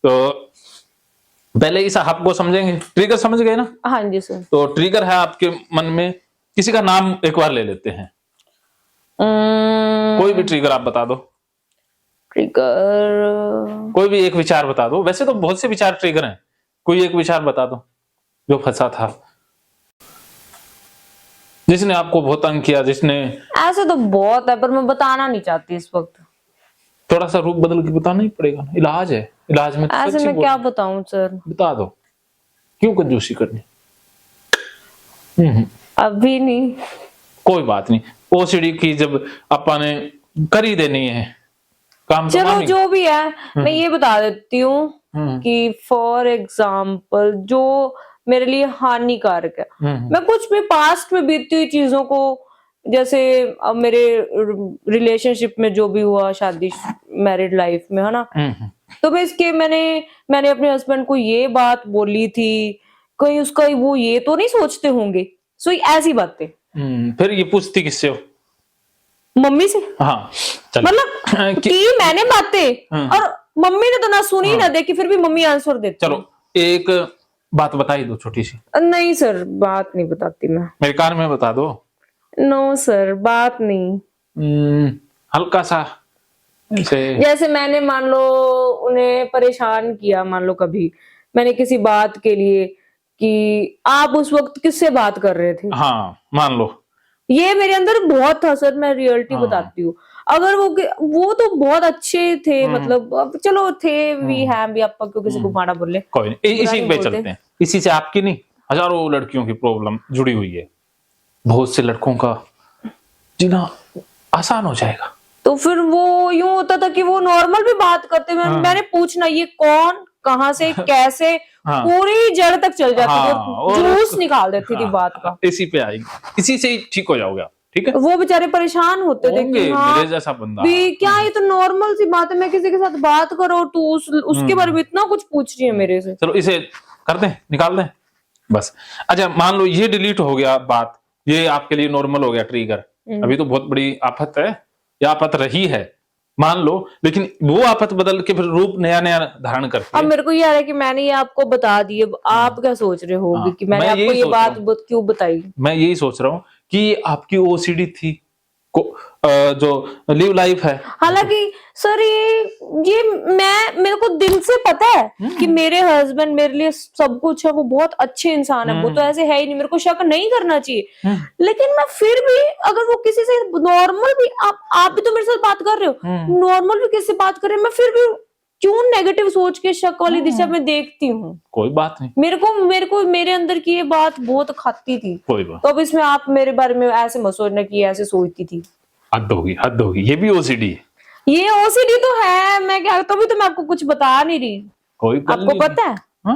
तो पहले इस आपको समझेंगे, ट्रिगर समझ गए ना? हाँ जी सर। तो ट्रिगर है आपके मन में, किसी का नाम एक बार ले लेते हैं। कोई भी ट्रिगर आप बता दो। ट्रिगर कोई भी एक विचार बता दो, वैसे तो बहुत से विचार ट्रिगर हैं, कोई एक विचार बता दो जो फंसा था, जिसने आपको बहुत तंग किया, जिसने। ऐसे तो बहुत है पर मैं बताना नहीं चाहती इस वक्त। थोड़ा सा रूप बदल के बताना ही पड़ेगा ना, इलाज है, इलाज में तो ऐसे सच्ची मैं बोल। क्या बताऊं सर? बता दो, क्यों कंजूसी करनी? अभी नहीं। कोई बात नहीं, ओसीडी की जब अपा ने कर ही देनी है काम तो चलो मामी। जो भी है मैं ये बता देती हूँ कि फॉर एग्जाम्पल जो मेरे लिए हानिकारक है, मैं कुछ भी पास्ट में बीतती हुई चीजों को, जैसे अब मेरे रिलेशनशिप में जो भी हुआ, शादी मैरिड लाइफ में, है ना, तो मैं इसके मैंने अपने हस्बैंड को ये बात बोली थी, कहीं उसका वो ये तो नहीं सोचते होंगे, सो ऐसी बातें। फिर ये पूछती किससे हो? मम्मी से। हाँ चल। मतलब कि मैंने बातें और मम्मी ने तो ना सुनी ना देखी, फिर भी मम्मी आंसर देती। चलो एक बात बता ही दो छोटी सी। नहीं सर, बात नहीं बताती मैं। मेरे कान में बता दो। नो सर, बात नहीं। हल्का सा जैसे मैंने मान लो उन्हें परेशान किया, मान लो कभी मैंने किसी बात के लिए, कि आप उस वक्त किससे बात कर रहे थे, हाँ मान लो ये मेरे अंदर बहुत था सर, मैं रियलिटी बताती हूँ। अगर वो तो बहुत अच्छे थे, मतलब अब चलो थे भी हैं भी, आप क्यों किसी को माड़ा बोले, कोई नहीं, इसी पे चलते हैं। इसी से आपकी नहीं, हजारों लड़कियों की प्रॉब्लम जुड़ी हुई है, बहुत से लड़कों का जीना आसान हो जाएगा। तो फिर वो यूं होता था कि वो नॉर्मल भी बात करते हुए मैंने पूछना ये कौन, कहाँ से, कैसे, पूरी जड़ तक चल जाती थी, जूस निकाल देती थी बात का। इसी पे आएगी, इसी से ही ठीक हो जाओगे आप, ठीक है? वो बेचारे परेशान होते थे कि हाँ, मेरे जैसा बंदा भी क्या, ये तो नॉर्मल सी बात है, मैं किसी के साथ बात करो तू उसके बारे में इतना कुछ पूछ रही है मेरे से। चलो इसे कर दें, निकाल दें बस। अच्छा मान लो ये डिलीट हो गया बात, ये आपके लिए नॉर्मल हो गया ट्रिगर, अभी तो बहुत बड़ी आफत है, या आफत रही है मान लो, लेकिन वो आफत बदल के फिर रूप नया नया धारण करती है। अब मेरे को ये आ रहा है कि मैंने ये आपको बता दी, अब आप क्या सोच रहे होगे कि मैंने आपको ये बात क्यों बताई? मैं यही सोच रहा हूँ कि आपकी ओसीडी थी जो लिव लाइफ है। हालांकि सर ये मेरे को दिल से पता है कि मेरे हस्बैंड मेरे लिए सब कुछ है, वो बहुत अच्छे इंसान है, वो तो ऐसे है ही नहीं, मेरे को शक नहीं करना चाहिए। लेकिन मैं फिर भी अगर वो किसी से नॉर्मल भी, आप भी तो मेरे साथ बात कर रहे हो, नॉर्मल भी किसी से बात कर रहे हैं, मैं फिर भी क्यों नेगेटिव सोच के शक वाली दिशा में देखती हूँ? कोई बात नहीं, मेरे अंदर की ये बात बहुत खाती थी। कोई बात तो अब इसमें आप मेरे बारे में ऐसे मत सोचना कि ऐसे सोचती थी। हद होगी, ये भी ओसीडी है। ये ओसीडी तो है, मैं क्या, तभी तो मैं आपको कुछ बता नहीं रही। आपको पता है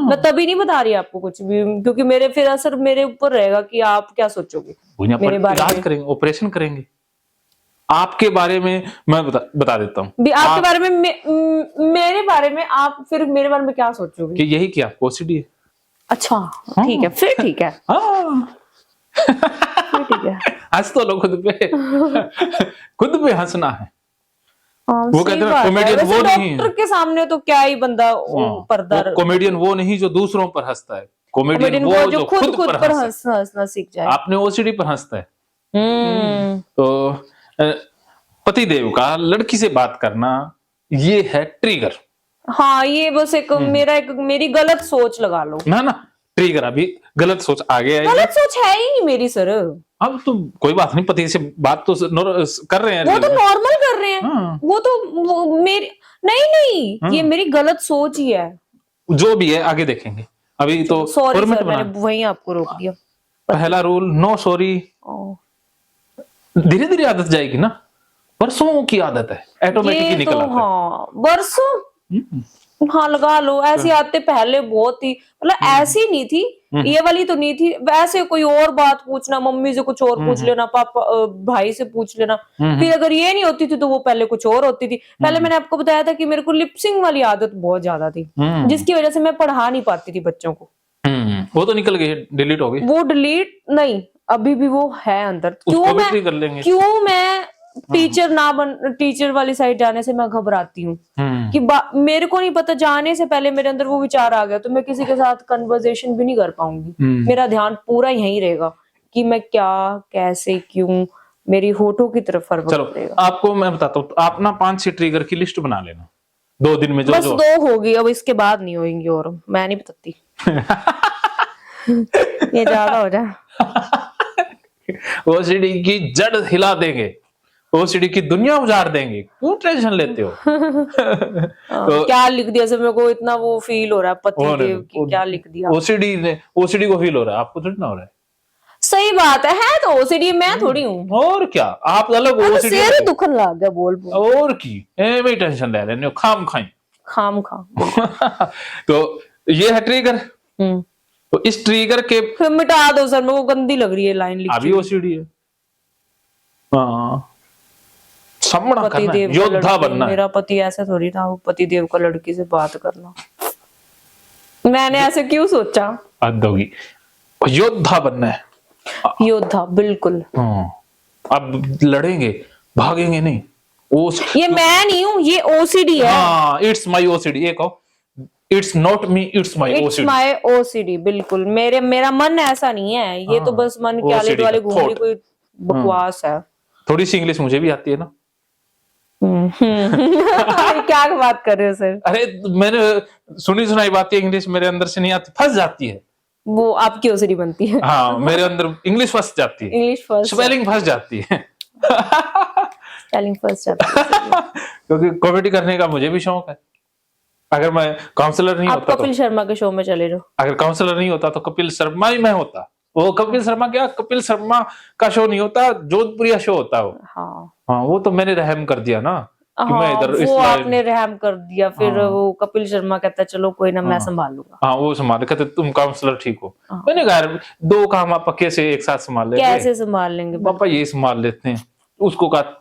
मैं तभी नहीं बता रही आपको कुछ भी, क्योंकि मेरे फिर असर मेरे ऊपर रहेगा कि आप क्या सोचोगे मेरे बारे में। करेंगे, ऑपरेशन करेंगे आपके बारे में, मैं बता देता हूँ आपके बारे में, मेरे बारे में आप फिर मेरे बारे में क्या सोचोगे? कि यही कि आपको ओसीडी है। अच्छा ठीक है, फिर ठीक है। ठीक है, हंस तो लो खुद पे हंसना है। वो कहते हैं कॉमेडियन वो नहीं है, डॉक्टर के सामने तो क्या ही बंदा पर्दा, कॉमेडियन वो नहीं जो दूसरों पर हंसता है, कॉमेडियन वो जो खुद पर हंसना सीख जाए। आपने ओसीडी पर हंसता है। तो पति देव का लड़की से बात करना ये है ट्रिगर। हाँ, ये बस मेरी गलत सोच लगा लो ना ट्रिगर, अभी गलत सोच आ गया है। गलत सोच है ही नहीं मेरी सर। अब तो कोई बात नहीं, पति से बात तो कर रहे हैं, वो तो नॉर्मल कर रहे हैं। वो तो मेरी नहीं, ये मेरी गलत सोच ही है। जो भी है आगे देखेंगे, अभी तो सॉरी सर, मैंने वहीं आपको रोक दिया। पहला रूल नो सॉरी, धीरे धीरे आदत जाएगी ना, बरसों की आदत है, ऑटोमेटिकली निकल आता है। हाँ बरसों, हाँ लगा लो, ऐसी आदतें पहले बहुत थी, मतलब ऐसी नहीं थी, ये वाली तो नहीं थी, वैसे कोई और बात पूछना, मम्मी से कुछ और पूछ लेना, पापा भाई से पूछ लेना, फिर अगर ये नहीं होती थी तो वो पहले कुछ और होती थी। पहले मैंने आपको बताया था कि मेरे को लिपसिंग वाली आदत बहुत ज्यादा थी, जिसकी वजह से मैं पढ़ा नहीं पाती थी बच्चों को। वो तो निकल गई, डिलीट हो गई। वो डिलीट नहीं, अभी भी वो है अंदर। क्यों मैं टीचर वाली साइड जाने से मैं घबराती हूँ कि मेरे को नहीं पता, जाने से पहले मेरे अंदर वो विचार आ गया तो मैं किसी के साथ कन्वर्सेशन भी नहीं कर पाऊंगी। मेरा ध्यान पूरा यहीं रहेगा कि मैं क्या, कैसे, क्यों, मेरी होठों की तरफ फर्क चलो आपको मैं बताता हूँ, आप ना 5-6 ट्रिगर की लिस्ट बना लेना 2 दिन में। बस 2 होगी, अब इसके बाद नहीं होंगी और मैं नहीं बताती। ये ज्यादा हो जाए। ओसीडी की जड़ हिला देंगे, ओसीडी की दुनिया उजाड़ देंगे, क्यों टेंशन लेते हो? तो क्या लिख दिया सर, मेरे को इतना वो फील हो रहा है पति देव की, क्या लिख दिया। ओसीडी को फील हो रहा है, आपको थोड़ी ना हो रहा है। सही बात है तो ओसीडी मैं थोड़ी हूँ। और क्या, आप अलग ओसीडी सिर ही दुखन लग गया बोल और की एवं टेंशन ले रहे हो खाम खा। तो ये है ट्रिगर। तो इस ट्रिगर के फिर मिटा दो सर, मेरे को गंदी लग रही है लाइन लिखी। अभी ओसीडी है। हाँ, सामना करना है, योद्धा बनना है। मेरा पति ऐसा थोड़ी था, वो पति देव का लड़की से बात करना, मैंने ऐसे क्यों सोचा? अदोगी योद्धा बनना है, योद्धा बिल्कुल। अब लड़ेंगे, भागेंगे नहीं। ये मैं नहीं हूँ, ये ओसीडी है। हाँ, इट्स माय ओसीडी। ये कहो, it's not me, it's my OCD. It's my OCD, बिल्कुल। मेरा मन ऐसा नहीं है, ये तो बस मन के आले दुआले घूम रही कोई बकवास है। थोड़ी सी इंग्लिश मुझे भी आती है ना। क्या बात कर रहे हो सर? अरे मैंने सुनी सुनाई बातें इंग्लिश मेरे अंदर से नहीं आती, फंस जाती है। वो आपकी ओसीडी बनती है। हाँ, मेरे अंदर इंग्लिश फंस जाती है, इंग्लिश फंस, स्पेलिंग फंस जाती है। स्पेलिंग फंस जाती है। क्योंकि कॉमेडी करने का मुझे भी शौक है। अगर मैं काउंसलर नहीं होता, कपिल शर्मा के शो में चले जाओ। अगर काउंसलर नहीं होता तो कपिल शर्मा ही मैं होता। वो कपिल शर्मा क्या, कपिल शर्मा का शो नहीं होता, जोधपुरिया शो होता वो। हाँ, वो तो मैंने रहम कर दिया ना कि मैं इधर वो आपने रहम कर दिया। फिर वो कपिल शर्मा कहता चलो कोई ना, मैं संभाल लूंगा। हाँ, वो संभाल, कहते तुम काउंसलर ठीक हो। मैंने कहा 2 काम आप कैसे एक साथ संभाल लेंगे? कैसे संभाल लेंगे पापा? ये संभाल लेते हैं। उसको कहा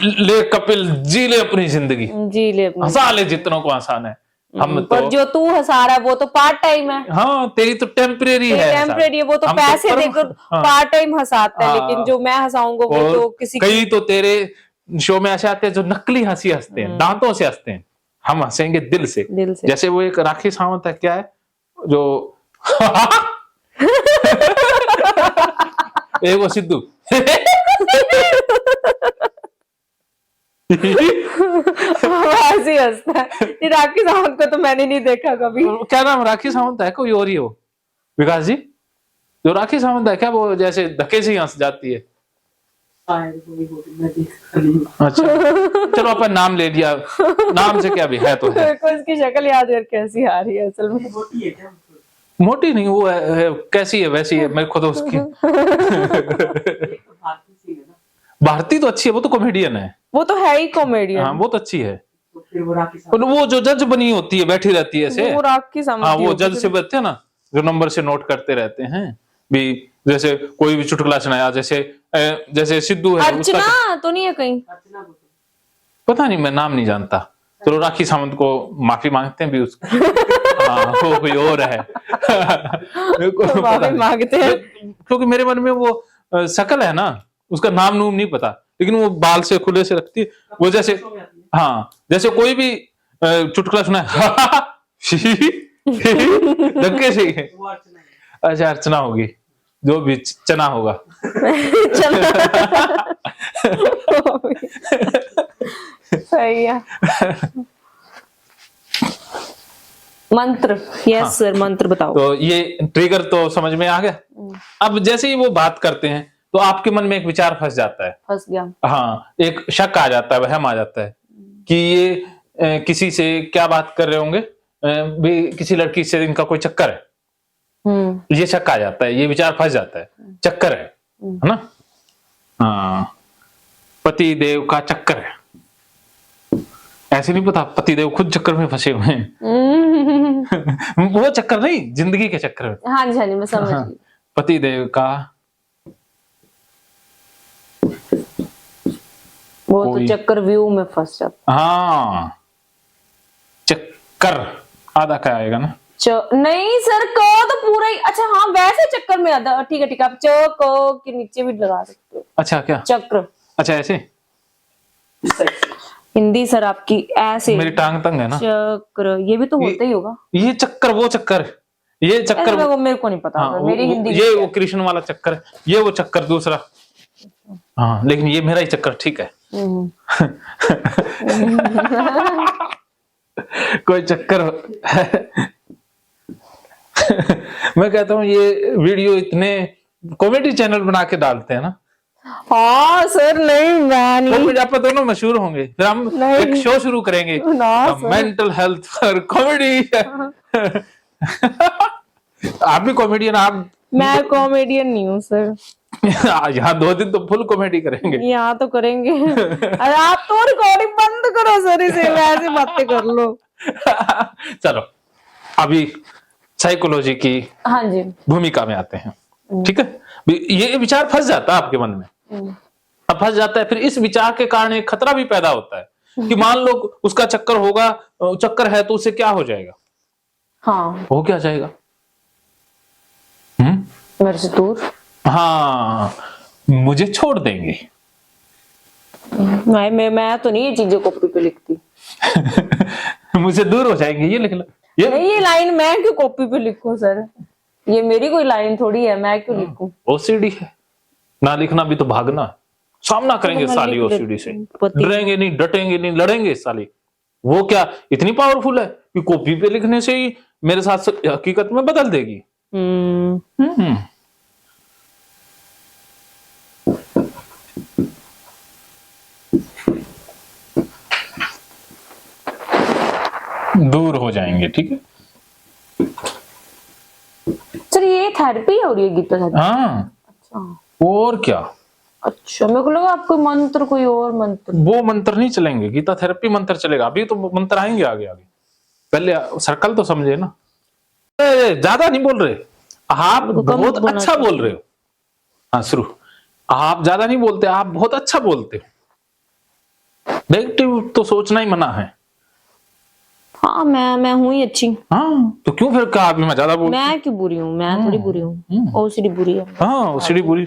ले कपिल, जी ले अपनी जिंदगी, जी ले अपनी, हंसा ले जितनों को आसान है। हम पर जो तू हंसा रहा है वो तो पार्ट टाइम है। हाँ, तेरी तो टेम्परेरी है, टेम्परेरी है, वो तो पैसे देकर पार्ट टाइम हंसाता है। लेकिन जो मैं हंसाऊंगा वो तो किसी, कई तो तेरे शो में ऐसे आते हैं जो नकली हंसी हंसते हैं, दांतों से हंसते हैं। हम हंसेंगे दिल से। जैसे वो एक राखी सावंत है, क्या है जो एक वो सिद्धू ऐसे हंसता है। राखी सावंत को तो मैंने नहीं देखा कभी। क्या नाम राखी सावंत है, कोई और ही हो? विकास जी, जो राखी सावंत है क्या, वो जैसे धक्के से ही हंस जाती है। अच्छा, चलो अपन नाम ले लिया, नाम से क्या भी है तो है। उसकी शक्ल याद कर कैसी आ रही है असल में। मोटी है क्या? मोटी नहीं, वो है कैसी है वैसी है, मेरे को तो उसकी भारती तो अच्छी है, वो तो कॉमेडियन है। वो तो है ही कॉमेडियन। हाँ, वो तो अच्छी है। तो फिर वो जो जज बनी होती है, बैठी रहती है ऐसे, वो राखी सावंत। हाँ, वो जज से बैठते हैं ना, जो नंबर से नोट करते रहते हैं भी। जैसे कोई भी चुटकुला सुनाया, जैसे सिद्धू है, अर्चना तो नहीं है कहीं? पता नहीं, मैं नाम नहीं जानता। चलो राखी सावंत को माफी मांगते हैं भी उसको। हाँ, वो कोई और है। माफी मांगते हैं क्योंकि मेरे मन में वो शकल है ना, उसका नाम नूम नहीं पता, लेकिन वो बाल से खुले से रखती है वो। जैसे हाँ, जैसे कोई भी चुटकुला सुना धक्के से ही। अच्छा, अर्चना होगी, जो भी चना होगा। सही है। मंत्र, यस सर, मंत्र बताओ। तो ये ट्रिगर तो समझ में आ गया। अब जैसे ही वो बात करते हैं तो आपके मन में एक विचार फंस जाता है। फंस गया। हाँ, एक शक आ जाता है, वहम आ जाता है कि ये किसी से क्या बात कर रहे होंगे, भी किसी लड़की से इनका कोई चक्कर है। ये शक आ जाता है, ये विचार फंस जाता है, चक्कर है ना। हाँ, पति देव का चक्कर है। ऐसे नहीं पता, पति देव खुद चक्कर में फंसे हुए हैं। वो चक्कर नहीं, जिंदगी के चक्कर में। हाँ जी, हाँ जी, मैं समझ गई। पति देव का वो तो चक्कर व्यू में फंस जाता। हाँ, चक्कर आधा क्या आएगा ना? नहीं सर, को तो पूरा ही। अच्छा हाँ, वैसे चक्कर में आधा। ठीक है ठीक है, आप च को के नीचे भी लगा सकते हो। अच्छा, क्या चक्र? अच्छा ऐसे हिंदी सर आपकी ऐसे मेरी टांग तंग है ना, चक्र, ये भी तो होता ही होगा। ये चक्कर वो चक्कर, ये चक्कर वो मेरे को नहीं पता। हाँ, मेरी हिंदी ये वो कृष्ण वाला चक्कर, ये वो चक्कर दूसरा। हाँ लेकिन ये मेरा ही चक्कर ठीक है। कोई चक्कर मैं कहता हूँ ये वीडियो इतने कॉमेडी चैनल बना के डालते हैं ना। हाँ सर, नहीं मैं नहीं। आप दोनों मशहूर होंगे, फिर हम एक शो शुरू करेंगे, मेंटल हेल्थ पर कॉमेडी। आप भी कॉमेडियन? आप? मैं कॉमेडियन नहीं हूँ सर। यहाँ 2 दिन तो फुल कॉमेडी करेंगे। यहाँ तो करेंगे। अरे आप तो रिकॉर्डिंग बंद करो सर, इसे ऐसे बातें कर लो। चलो अभी साइकोलॉजी की हाँ जी भूमिका में आते हैं, ठीक है। ये विचार फंस जाता है आपके मन में, अब फंस जाता है, फिर इस विचार के कारण एक खतरा भी पैदा होता है कि मान लो उसका चक्कर होगा, चक्कर है तो उससे क्या हो जाएगा? हाँ, हो क्या जाएगा? मेरे से दूर। हाँ, मुझे छोड़ देंगे। मैं तो नहीं ये चीजें कॉपी पे लिखती। मुझे दूर हो जाएंगे, ये लिख लो। ये लाइन मैं क्यों कॉपी पे लिखूं सर? ये मेरी कोई लाइन थोड़ी है, मैं क्यों लिखूं? ओसीडी है ना, लिखना भी तो भागना, सामना करेंगे साली ओसीडी से, डरेंगे नहीं, डटेंगे नहीं, लड़ेंगे साली। वो क्या इतनी पावरफुल है कि कॉपी पे लिखने से ही मेरे साथ हकीकत में बदल देगी। दूर हो जाएंगे, ठीक है सर। ये थेरेपी हो रही है गीता सर? हाँ। अच्छा, और क्या? अच्छा, मेरे को लगा आपको मंत्र, कोई और मंत्र। वो मंत्र नहीं चलेंगे, गीता थेरेपी मंत्र चलेगा। अभी तो मंत्र आएंगे आगे आगे, पहले सर्कल तो समझे ना। ज्यादा नहीं बोल रहे आप, बहुत अच्छा बोल रहे हो। हाँ शुरू। आप ज्यादा नहीं बोलते, आप बहुत अच्छा बोलते हो। नेगेटिव तो सोचना ही मना है। हाँ, मैं हूँ ही अच्छी। हाँ तो क्यों फिर कहा अभी मैं ज्यादा बोल? मैं क्यों बुरी हूँ? मैं थोड़ी बुरी हूँ, ओसीडी बुरी है। हाँ ओसीडी बुरी।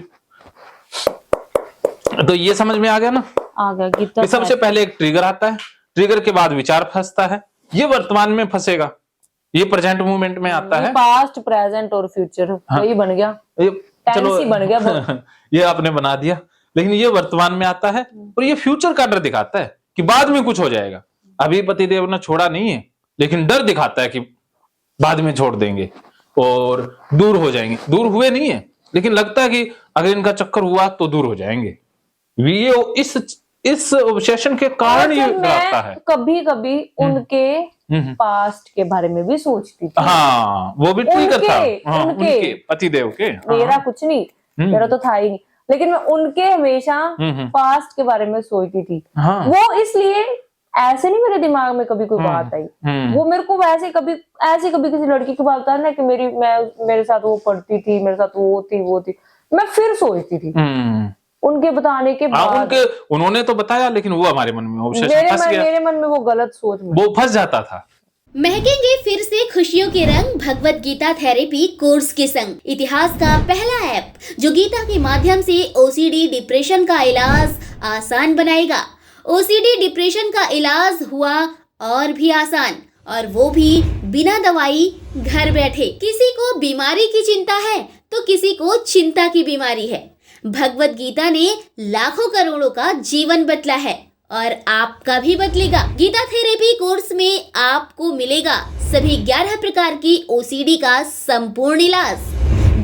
तो ये समझ में आ गया ना? आ गया गीता। सबसे पहले एक ट्रिगर आता है, ट्रिगर के बाद विचार फंसता है, ये वर्तमान में फंसेगा, ये प्रेजेंट मोमेंट में आता है। पास्ट, प्रेजेंट और फ्यूचर, वही बन गया, ये चलो बन गया। ये आपने बना दिया, लेकिन ये वर्तमान में आता है और ये फ्यूचर का डर दिखाता है कि बाद में कुछ हो जाएगा। अभी पतिदेव ने छोड़ा नहीं है, लेकिन डर दिखाता है कि बाद में छोड़ देंगे और दूर हो जाएंगे। दूर हुए नहीं है, लेकिन लगता है कि अगर इनका चक्कर हुआ तो दूर हो जाएंगे। ये इस ऑब्सेशन के कारण ये डराता है। कभी कभी उनके पास्ट के बारे में भी सोचती थी। हाँ वो भी ट्रिगर था। हाँ, उनके पतिदेव के। मेरा कुछ नहीं, मेरा तो था ही नहीं, लेकिन मैं उनके हमेशा पास्ट के बारे में सोचती थी। वो इसलिए ऐसे नहीं मेरे दिमाग में कभी कोई बात आई। वो मेरे को वैसे कभी किसी लड़की की बात आता है ना कि मेरे साथ वो पढ़ती थी, मेरे साथ वो थी, मैं फिर सोचती थी उनके बताने के बाद। उन्होंने तो बताया, लेकिन वो हमारे मन में मेरे मन में वो गलत सोच में वो फंस जाता था। महकेंगे फिर से खुशियों के रंग भगवत गीता थेरेपी कोर्स के संग। इतिहास का पहला ऐप जो गीता के माध्यम से ओसीडी डिप्रेशन का इलाज आसान बनाएगा। ओसीडी डिप्रेशन का इलाज हुआ और भी आसान, और वो भी बिना दवाई, घर बैठे। किसी को बीमारी की चिंता है तो किसी को चिंता की बीमारी है। भगवत गीता ने लाखों करोड़ों का जीवन बदला है और आपका भी बदलेगा। गीता थेरेपी कोर्स में आपको मिलेगा सभी 11 प्रकार की ओसीडी का संपूर्ण इलाज,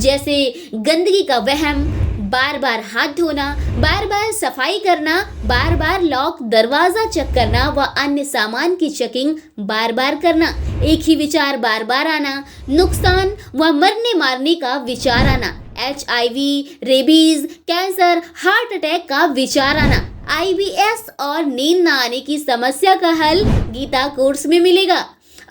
जैसे गंदगी का वहम, बार बार हाथ धोना, बार बार सफाई करना, बार बार लॉक दरवाजा चेक करना व अन्य सामान की चेकिंग बार बार करना, एक ही विचार बार बार आना, नुकसान व मरने मारने का विचार आना, HIV, rabies, cancer, heart attack का विचार आना, IBS और नींद न आने की समस्या का हल गीता कोर्स में मिलेगा।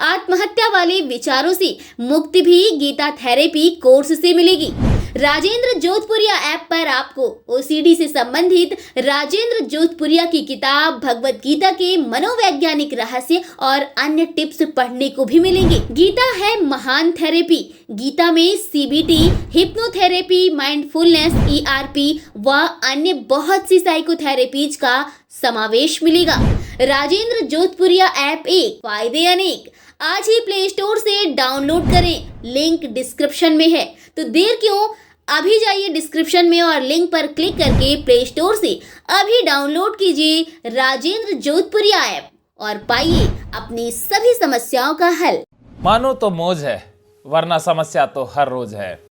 आत्महत्या वाले विचारों से मुक्ति भी गीता थेरेपी कोर्स से मिलेगी। राजेंद्र जोधपुरिया ऐप पर आपको ओसीडी से संबंधित राजेंद्र जोधपुरिया की किताब भगवत गीता के मनोवैज्ञानिक रहस्य और अन्य टिप्स पढ़ने को भी मिलेंगे। गीता है महान थेरेपी। गीता में सीबीटी, हिप्नोथेरेपी, माइंडफुलनेस, ईआरपी व अन्य बहुत सी साइकोथेरेपीज का समावेश मिलेगा। राजेंद्र जोधपुरिया ऐप एक, फायदे अनेक। आज ही प्ले स्टोर से डाउनलोड करें, लिंक डिस्क्रिप्शन में है। तो देर क्यों, अभी जाइए डिस्क्रिप्शन में और लिंक पर क्लिक करके प्ले स्टोर से अभी डाउनलोड कीजिए राजेंद्र जोधपुरिया ऐप और पाइए अपनी सभी समस्याओं का हल। मानो तो मौज है, वरना समस्या तो हर रोज है।